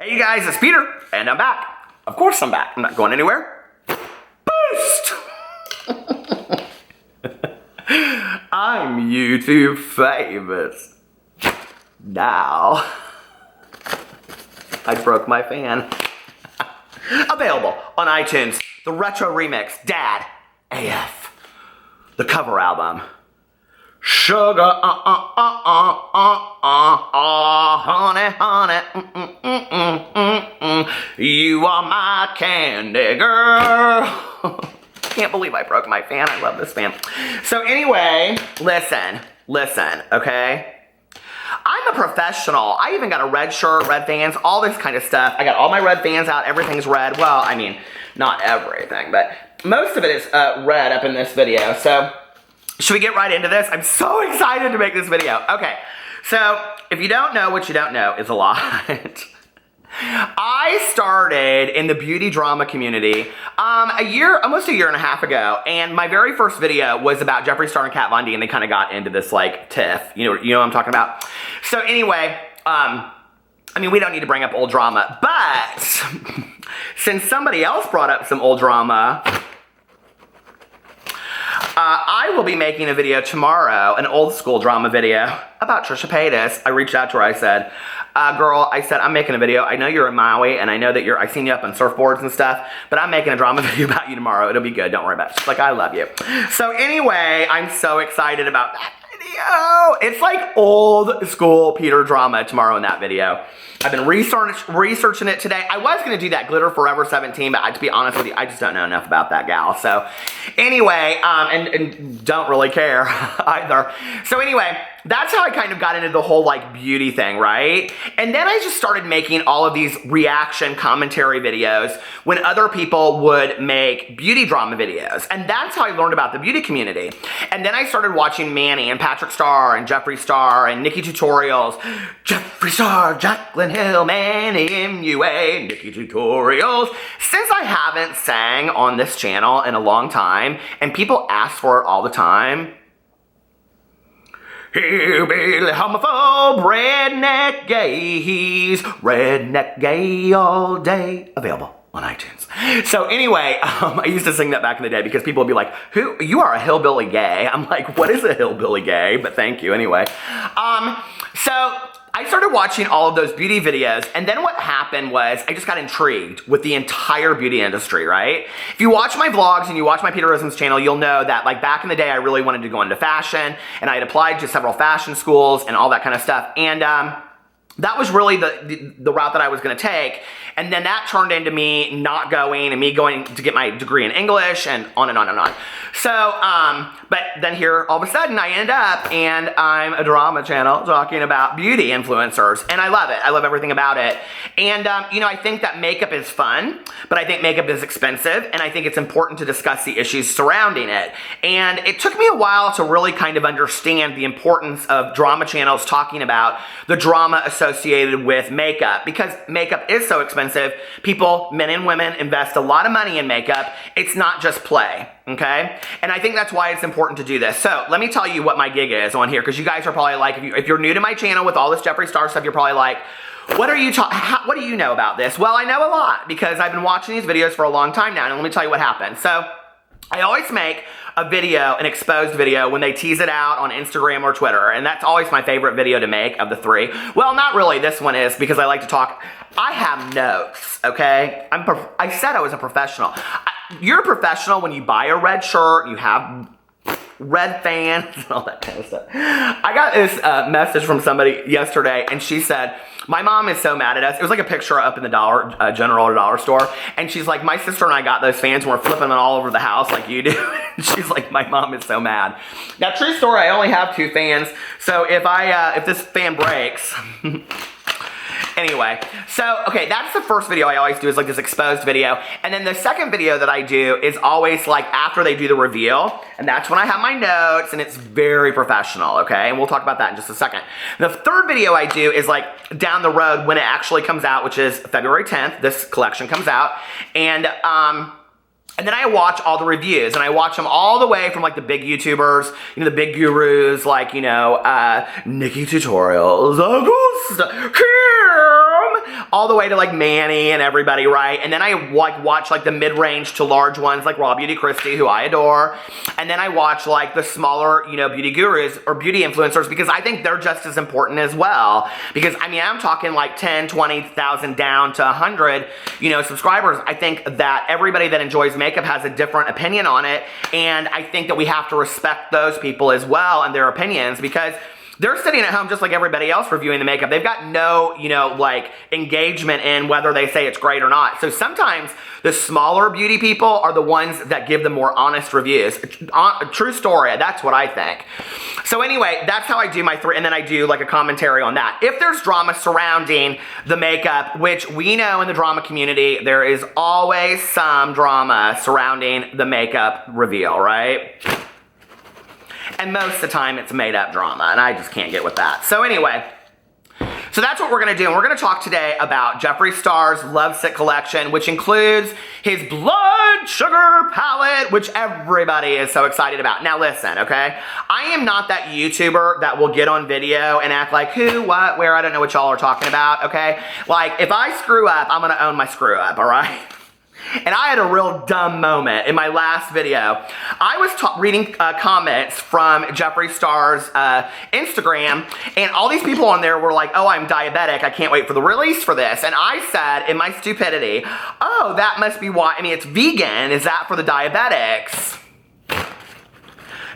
Hey you guys, it's Peter, and I'm back. Of course I'm back. I'm not going anywhere. Boost! I'm YouTube famous. Now. I broke my fan. Available on iTunes. The retro remix, Dad AF. The cover album. Sugar, honey, honey, you are my candy girl. Can't believe I broke my fan. I love this fan. So anyway, listen, okay? I'm a professional. I even got a red shirt, red fans, all this kind of stuff. I got all my red fans out. Everything's red. Well, I mean, not everything, but most of it is red up in this video. So should we get right into this? I'm so excited to make this video. Okay, so if you don't know what you don't know is a lot. I started in the beauty drama community almost a year and a half ago, and my very first video was about Jeffree Star and Kat Von D, and they kind of got into this like tiff. You know what I'm talking about? So anyway, I mean, we don't need to bring up old drama, but since somebody else brought up some old drama, I will be making a video tomorrow, an old school drama video about Trisha Paytas. I reached out to her, I said, girl, I said, I'm making a video. I know you're in Maui, and I know that I seen you up on surfboards and stuff, but I'm making a drama video about you tomorrow. It'll be good, don't worry about it. She's like, I love you. So anyway, I'm so excited about that video. It's like old school Peter drama tomorrow in that video. I've been researching it today. I was going to do that Glitter Forever 17, but to be honest with you, I just don't know enough about that gal. So anyway, and don't really care either. So anyway, that's how I kind of got into the whole like beauty thing, right? And then I just started making all of these reaction commentary videos when other people would make beauty drama videos. And that's how I learned about the beauty community. And then I started watching Manny and Patrick Star and Jeffree Star and Nikki Tutorials. Jeffree Star, Jaclyn Hill, Manny MUA, Nikki Tutorials. Since I haven't sang on this channel in a long time, and people ask for it all the time, hillbilly, homophobe, redneck gay, he's redneck gay all day. Available on iTunes. So anyway, I used to sing that back in the day because people would be like, "Who? You are a hillbilly gay?" I'm like, "What is a hillbilly gay?" But thank you anyway. So I started watching all of those beauty videos, and then what happened was I just got intrigued with the entire beauty industry, right? If you watch my vlogs and you watch my Peterisms channel, you'll know that like back in the day, I really wanted to go into fashion, and I had applied to several fashion schools and all that kind of stuff. And that was really the route that I was going to take. And then that turned into me not going and me going to get my degree in English and on and on and on. So, but then here, all of a sudden, I end up and I'm a drama channel talking about beauty influencers. And I love it. I love everything about it. And, you know, I think that makeup is fun, but I think makeup is expensive. And I think it's important to discuss the issues surrounding it. And it took me a while to really kind of understand the importance of drama channels talking about the drama associated with makeup, because makeup is so expensive. People, men and women, invest a lot of money in makeup. It's not just play, okay? And I think that's why it's important to do this. So let me tell you what my gig is on here, because you guys are probably like, if you're new to my channel with all this Jeffree Star stuff, you're probably like, what do you know about this? Well, I know a lot because I've been watching these videos for a long time now, and let me tell you what happened. So I always make a video, an exposed video, when they tease it out on Instagram or Twitter, and that's always my favorite video to make of the three. Well, not really, this one is, because I like to talk. I have notes, okay? I said I was a professional. You're a professional when you buy a red shirt, you have red fans, and all that kind of stuff. I got this message from somebody yesterday, and she said, my mom is so mad at us. It was like a picture up in the dollar store, and she's like, my sister and I got those fans, and we're flipping them all over the house like you do. She's like, my mom is so mad. Now, true story, I only have 2 fans, so if this fan breaks, anyway, so, okay, that's the first video I always do, is like this exposed video. And then the second video that I do is always like after they do the reveal, and that's when I have my notes, and it's very professional, okay? And we'll talk about that in just a second. The third video I do is like down the road when it actually comes out, which is February 10th, this collection comes out, and then I watch all the reviews, and I watch them all the way from like the big YouTubers, you know, the big gurus, like, you know, Nikki Tutorials, Augusta, Kim, all the way to like Manny and everybody, right? And then I like watch like the mid-range to large ones like Raw Beauty Christie, who I adore. And then I watch like the smaller, you know, beauty gurus or beauty influencers because I think they're just as important as well. Because I mean, I'm talking like 10, 20,000 down to 100, you know, subscribers. I think that everybody that enjoys makeup has a different opinion on it. And I think that we have to respect those people as well and their opinions because they're sitting at home just like everybody else reviewing the makeup. They've got no, you know, like engagement in whether they say it's great or not. So sometimes the smaller beauty people are the ones that give the more honest reviews. True story, that's what I think. So anyway, that's how I do my 3, and then I do like a commentary on that. If there's drama surrounding the makeup, which we know in the drama community, there is always some drama surrounding the makeup reveal, right? And most of the time it's made up drama, and I just can't get with that. So anyway, so that's what we're gonna do. And we're gonna talk today about Jeffree Star's Lovesick collection, which includes his blood sugar palette, which everybody is so excited about. Now listen, okay? I am not that YouTuber that will get on video and act like who, what, where, I don't know what y'all are talking about, okay? Like, if I screw up, I'm gonna own my screw up, all right? And I had a real dumb moment in my last video. I was reading comments from Jeffree Star's Instagram, and all these people on there were like, oh, I'm diabetic. I can't wait for the release for this. And I said, in my stupidity, oh, that must be why. I mean, it's vegan. Is that for the diabetics?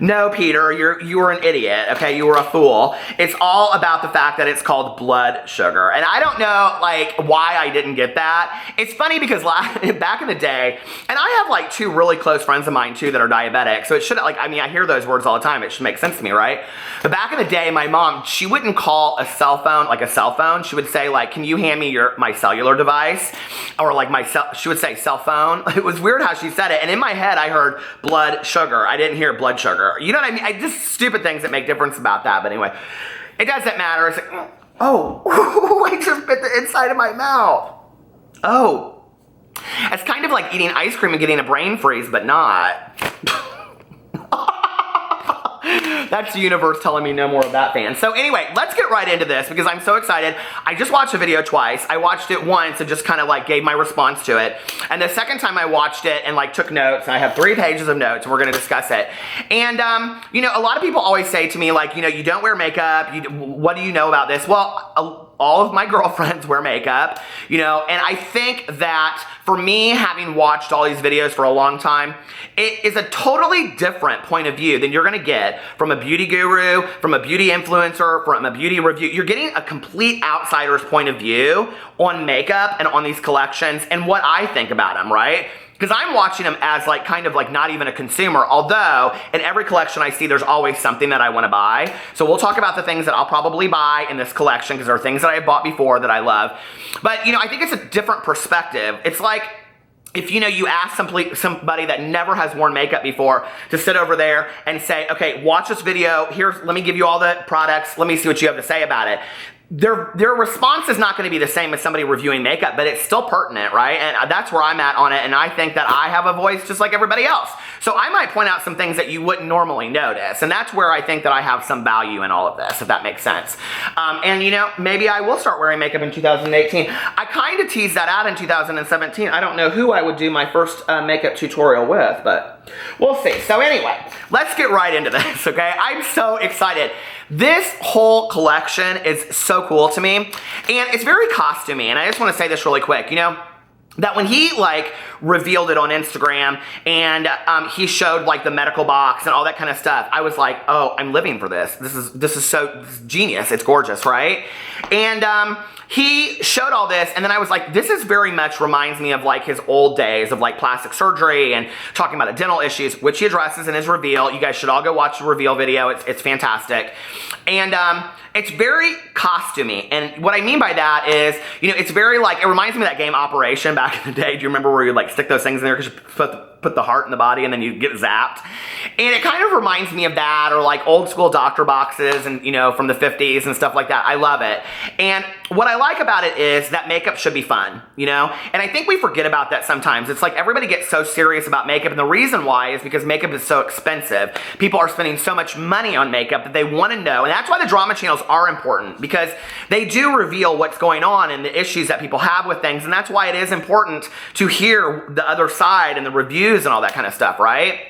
No, Peter, you were an idiot, okay? You were a fool. It's all about the fact that it's called blood sugar. And I don't know, like, why I didn't get that. It's funny because back in the day, and I have, like, 2 really close friends of mine, too, that are diabetic. So it should, like, I mean, I hear those words all the time. It should make sense to me, right? But back in the day, my mom, she wouldn't call a cell phone, like a cell phone. She would say, like, can you hand me my cellular device? Or, like, she would say cell phone. It was weird how she said it. And in my head, I heard blood sugar. I didn't hear blood sugar. You know what I mean? Just stupid things that make difference about that. But anyway, it doesn't matter. It's like, oh, I just bit the inside of my mouth. Oh, it's kind of like eating ice cream and getting a brain freeze, but not. That's the universe telling me no more of that, fan. So anyway, let's get right into this because I'm so excited. I just watched the video twice. I watched it once and just kind of like gave my response to it. And the second time I watched it and like took notes, and I have 3 pages of notes and we're gonna discuss it. And you know, a lot of people always say to me like, you know, you don't wear makeup. What do you know about this? Well, all of my girlfriends wear makeup, you know, and I think that for me, having watched all these videos for a long time, it is a totally different point of view than you're gonna get from a beauty guru, from a beauty influencer, from a beauty review. You're getting a complete outsider's point of view on makeup and on these collections and what I think about them, right? Because I'm watching them as like kind of like not even a consumer, although in every collection I see there's always something that I want to buy. So we'll talk about the things that I'll probably buy in this collection because there are things that I bought before that I love. But you know, I think it's a different perspective. It's like if you know you ask somebody that never has worn makeup before to sit over there and say, okay, watch this video, let me give you all the products, let me see what you have to say about it. Their response is not going to be the same as somebody reviewing makeup, but it's still pertinent, right? And that's where I'm at on it, and I think that I have a voice just like everybody else. So I might point out some things that you wouldn't normally notice, and that's where I think that I have some value in all of this, if that makes sense. And you know, maybe I will start wearing makeup in 2018. I kind of teased that out in 2017. I don't know who I would do my first makeup tutorial with, but we'll see. So anyway, let's get right into this, okay? I'm so excited. This whole collection is so cool to me, and it's very costumey, and I just want to say this really quick, you know, that when he like revealed it on Instagram and he showed like the medical box and all that kind of stuff, I was like, oh, I'm living for this. This is genius. It's gorgeous, right? And he showed all this, and then I was like, this is very much reminds me of like his old days of like plastic surgery and talking about the dental issues, which he addresses in his reveal. You guys should all go watch the reveal video. It's fantastic. And it's very costumey. And what I mean by that is, you know, it's very like, it reminds me of that game Operation back in the day. Do you remember where you like stick those things in there because you put the put the heart in the body and then you get zapped. And it kind of reminds me of that, or like old school doctor boxes and, you know, from the 50s and stuff like that. I love it. And what I like about it is that makeup should be fun, you know? And I think we forget about that sometimes. It's like everybody gets so serious about makeup, and the reason why is because makeup is so expensive. People are spending so much money on makeup that they want to know, and that's why the drama channels are important, because they do reveal what's going on and the issues that people have with things, and that's why it is important to hear the other side and the reviews and all that kind of stuff, right?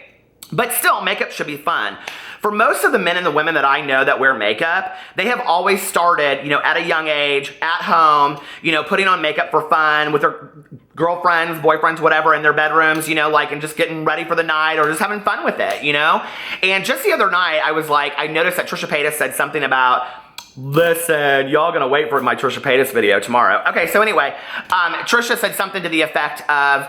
But still, makeup should be fun. For most of the men and the women that I know that wear makeup, they have always started, you know, at a young age, at home, you know, putting on makeup for fun with their girlfriends, boyfriends, whatever, in their bedrooms, you know, like, and just getting ready for the night or just having fun with it, you know? And just the other night, I was like, I noticed that Trisha Paytas said something about, listen, y'all gonna wait for my Trisha Paytas video tomorrow. Okay, so anyway, Trisha said something to the effect of,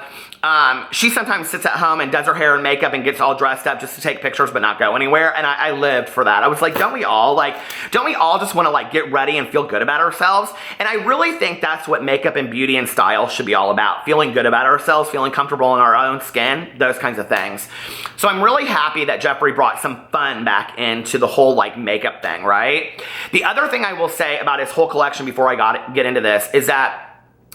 she sometimes sits at home and does her hair and makeup and gets all dressed up just to take pictures but not go anywhere, and I lived for that. I was like, don't we all just want to like get ready and feel good about ourselves? And I really think that's what makeup and beauty and style should be all about, feeling good about ourselves, feeling comfortable in our own skin, those kinds of things. So I'm really happy that Jeffree brought some fun back into the whole like makeup thing, right? The other thing I will say about his whole collection before I get into this is that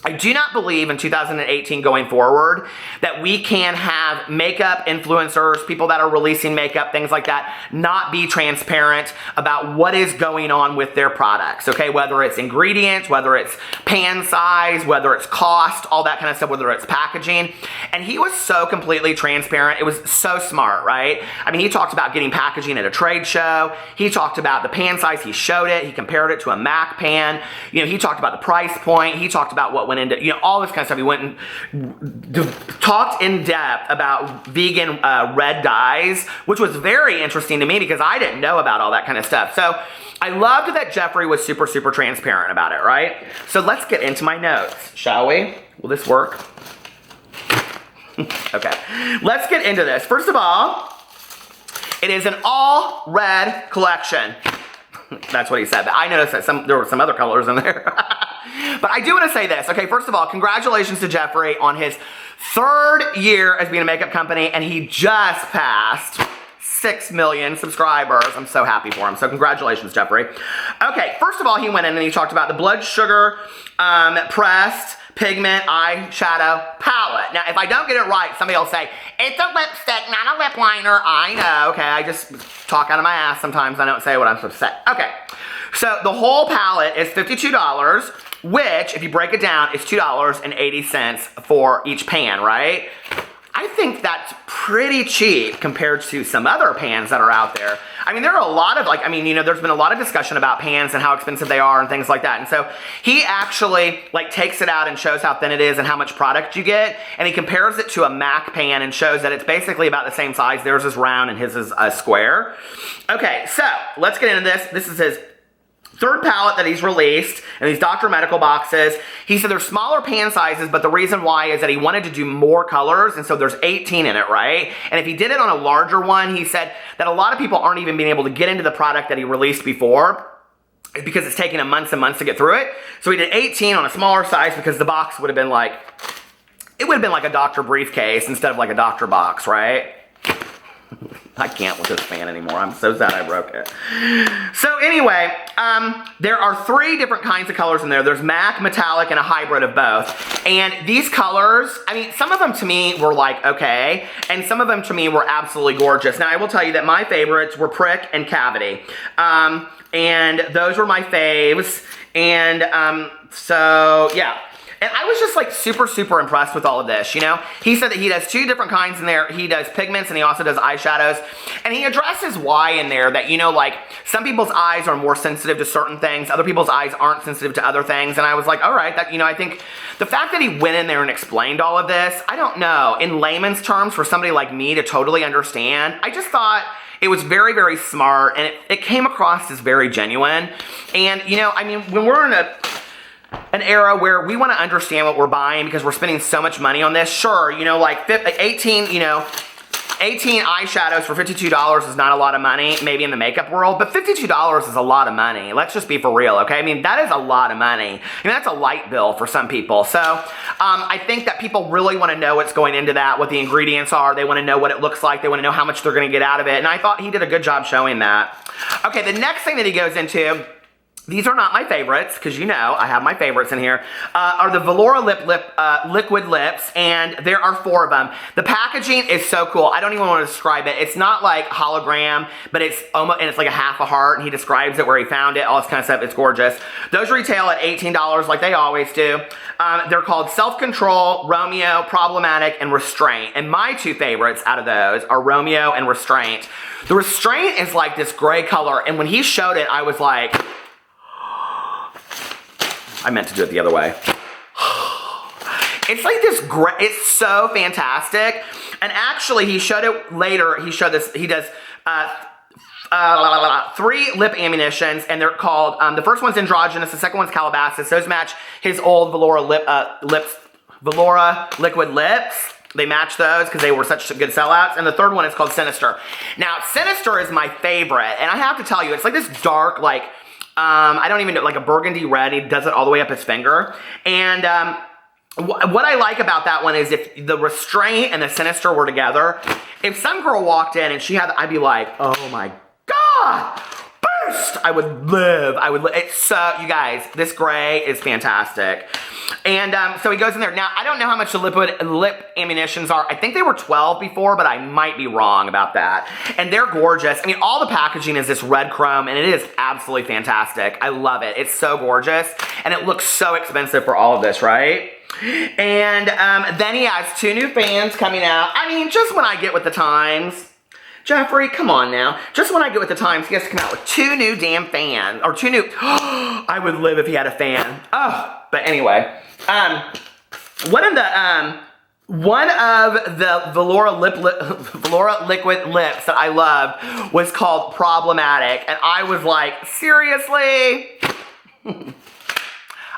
I do not believe in 2018 going forward that we can have makeup influencers, people that are releasing makeup, things like that, not be transparent about what is going on with their products, okay? Whether it's ingredients, whether it's pan size, whether it's cost, all that kind of stuff, whether it's packaging. And he was so completely transparent. It was so smart, right? I mean, he talked about getting packaging at a trade show. He talked about the pan size. He showed it. He compared it to a MAC pan. You know, he talked about the price point. He talked about what went into, you know, all this kind of stuff. He went and talked in depth about vegan red dyes, which was very interesting to me because I didn't know about all that kind of stuff. So I loved that Jeffree was super, super transparent about it, right? So let's get into my notes, shall we? Will this work? Okay, let's get into this. First of all, it is an all red collection. That's what he said, but I noticed that there were some other colors in there. But I do want to say this. Okay, first of all, congratulations to Jeffree on his 3rd year as being a makeup company, and he just passed 6 million subscribers. I'm so happy for him. So congratulations, Jeffree. Okay, first of all, he went in and he talked about the blood sugar pressed pigment eyeshadow palette. Now, if I don't get it right, somebody will say, it's a lipstick, not a lip liner. I know, okay, I just talk out of my ass sometimes. I don't say what I'm supposed to say. Okay, so the whole palette is $52, which, if you break it down, is $2.80 for each pan, right? I think that's pretty cheap compared to some other pans that are out there. I mean, there are a lot of, like, I mean, you know, there's been a lot of discussion about pans and how expensive they are and things like that. And so he actually, like, takes it out and shows how thin it is and how much product you get. And he compares it to a MAC pan and shows that it's basically about the same size. Theirs is round and his is a square. Okay, so let's get into this. This is his 3rd palette that he's released in these Dr. Medical boxes. He said there's smaller pan sizes, but the reason why is that he wanted to do more colors, and so there's 18 in it, right? And if he did it on a larger one, he said that a lot of people aren't even being able to get into the product that he released before because it's taken him months and months to get through it. So he did 18 on a smaller size because the box would have been like, it would have been like a doctor briefcase instead of like a doctor box, right? I can't with this fan anymore. I'm so sad I broke it. So anyway, there are 3 different kinds of colors in there. There's MAC, metallic, and a hybrid of both. And these colors, I mean, some of them to me were like, okay, and some of them to me were absolutely gorgeous. Now, I will tell you that my favorites were Prick and Cavity. And those were my faves. And so, yeah. And I was just like super, super impressed with all of this, you know? He said that he does 2 different kinds in there. He does pigments and he also does eyeshadows. And he addresses why in there that, you know, like some people's eyes are more sensitive to certain things. Other people's eyes aren't sensitive to other things. And I was like, all right, that, you know, I think the fact that he went in there and explained all of this, I don't know, in layman's terms for somebody like me to totally understand, I just thought it was very, very smart and it came across as very genuine. And, you know, I mean, when we're in an era where we want to understand what we're buying because we're spending so much money on this. Sure, you know, like 18, you know, 18 eyeshadows for $52 is not a lot of money, maybe in the makeup world, but $52 is a lot of money. Let's just be for real, okay? I mean, that is a lot of money. I mean, that's a light bill for some people. So I think that people really want to know what's going into that, what the ingredients are. They want to know what it looks like. They want to know how much they're going to get out of it. And I thought he did a good job showing that. Okay, the next thing that he goes into, these are not my favorites, because you know I have my favorites in here, are the Velora liquid lips, and there are 4 of them. The packaging is so cool. I don't even want to describe it. It's not like hologram, but it's almost, and it's like a half a heart, and he describes it where he found it, all this kind of stuff. It's gorgeous. Those retail at $18 like they always do. They're called Self-Control, Romeo, Problematic, and Restraint. And my 2 favorites out of those are Romeo and Restraint. The Restraint is like this gray color, and when he showed it, I was like, I meant to do it the other way. It's like this gray, it's so fantastic. And actually, he showed it later. He showed this, he does 3 lip ammunitions, and they're called, the first one's androgynous, the second one's Calabasas. Those match his old Velora Velora liquid lips. They match those because they were such good sellouts. And the third one is called Sinister. Now, Sinister is my favorite, and I have to tell you, it's like this dark, like, I don't even know, like a burgundy red. He does it all the way up his finger. And what I like about that one is if the Restraint and the Sinister were together, if some girl walked in and she had, I'd be like, oh my God, burst! I would live. It's so, you guys, this gray is fantastic. And so he goes in there. Now, I don't know how much the lip ammunitions are. I think they were 12 before, but I might be wrong about that. And they're gorgeous. I mean, all the packaging is this red chrome, and it is absolutely fantastic. I love it. It's so gorgeous, and it looks so expensive for all of this, right? And then he has 2 new fans coming out. I mean, just when I get with the times. Jeffree, come on now. Just when I get with the times, he has to come out with 2 new damn fans. Or 2 new... I would live if he had a fan. Oh, but anyway. One of the Velora liquid lips that I loved was called Problematic. And I was like, seriously?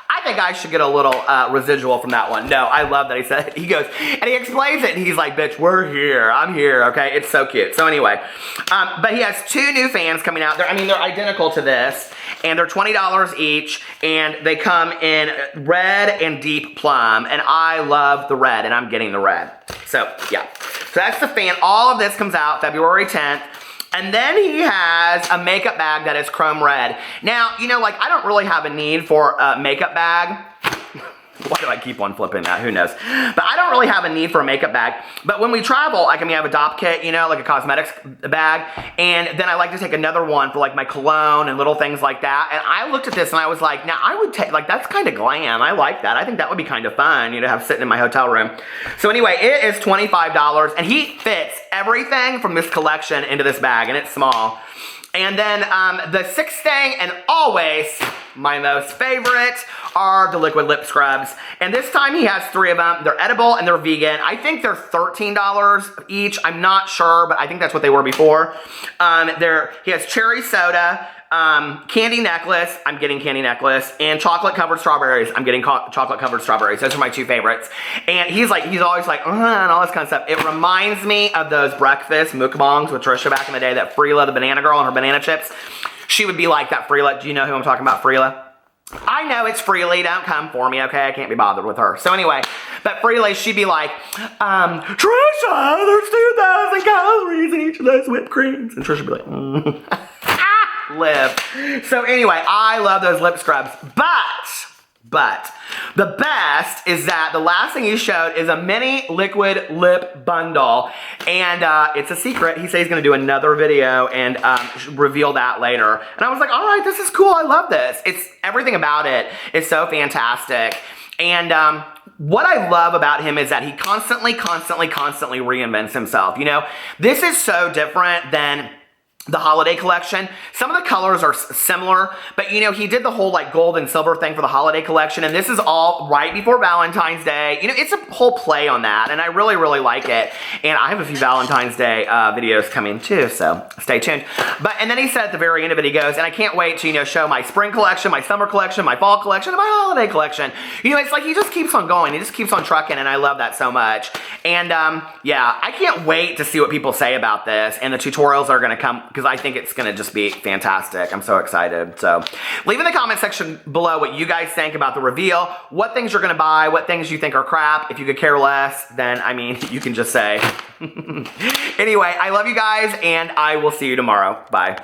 I think I should get a little residual from that one. No, I love that he said it. He goes, and he explains it, and he's like, bitch, we're here. I'm here, okay? It's so cute. So anyway, but he has 2 new fans coming out. They're identical to this, and they're $20 each, and they come in red and deep plum, and I love the red, and I'm getting the red. So, yeah. So that's the fan. All of this comes out February 10th. And then he has a makeup bag that is chrome red. Now, you know, like, I don't really have a need for a makeup bag. Why do I keep on flipping that? Who knows? But I don't really have a need for a makeup bag. But when we travel, like, I mean, I have a DOP kit, you know, like a cosmetics bag. And then I like to take another one for, like, my cologne and little things like that. And I looked at this and I was like, now I would take, like, that's kind of glam. I like that. I think that would be kind of fun, you know, to have sitting in my hotel room. So anyway, it is $25. And he fits everything from this collection into this bag. And it's small. And then the 6th thing, and always my most favorite, are the liquid lip scrubs. And this time he has 3 of them. They're edible and they're vegan. I think they're $13 each. I'm not sure, but I think that's what they were before. He has cherry soda, candy necklace, I'm getting candy necklace, and chocolate covered strawberries, I'm getting chocolate covered strawberries. Those are my 2 favorites. And he's always like, and all this kind of stuff. It reminds me of those breakfast mukbangs with Trisha back in the day, that Freela, the banana girl, and her banana chips. She would be like that Freela. Do you know who I'm talking about, Freela? I know it's Freely, don't come for me, okay? I can't be bothered with her. So anyway, but Freely, she'd be like, Trisha, there's 2,000 calories in each of those whipped creams. And Trisha would be like, live. So anyway, I love those lip scrubs, but the best is that the last thing he showed is a mini liquid lip bundle, and it's a secret. He says he's going to do another video and reveal that later. And I was like, all right, this is cool. I love this. It's everything about it is so fantastic. And what I love about him is that he constantly reinvents himself. You know, this is so different than the holiday collection. Some of the colors are similar, but you know, he did the whole like gold and silver thing for the holiday collection, and this is all right before Valentine's Day. You know, it's a whole play on that, and I really, really like it. And I have a few Valentine's Day videos coming too, so stay tuned. And then he said at the very end of it, he goes, and I can't wait to, you know, show my spring collection, my summer collection, my fall collection, and my holiday collection. You know, it's like he just keeps on going. He just keeps on trucking, and I love that so much. And yeah, I can't wait to see what people say about this, and the tutorials are gonna come, because I think it's going to just be fantastic. I'm so excited. So leave in the comment section below what you guys think about the reveal, what things you're going to buy, what things you think are crap. If you could care less, then, I mean, you can just say. Anyway, I love you guys, and I will see you tomorrow. Bye.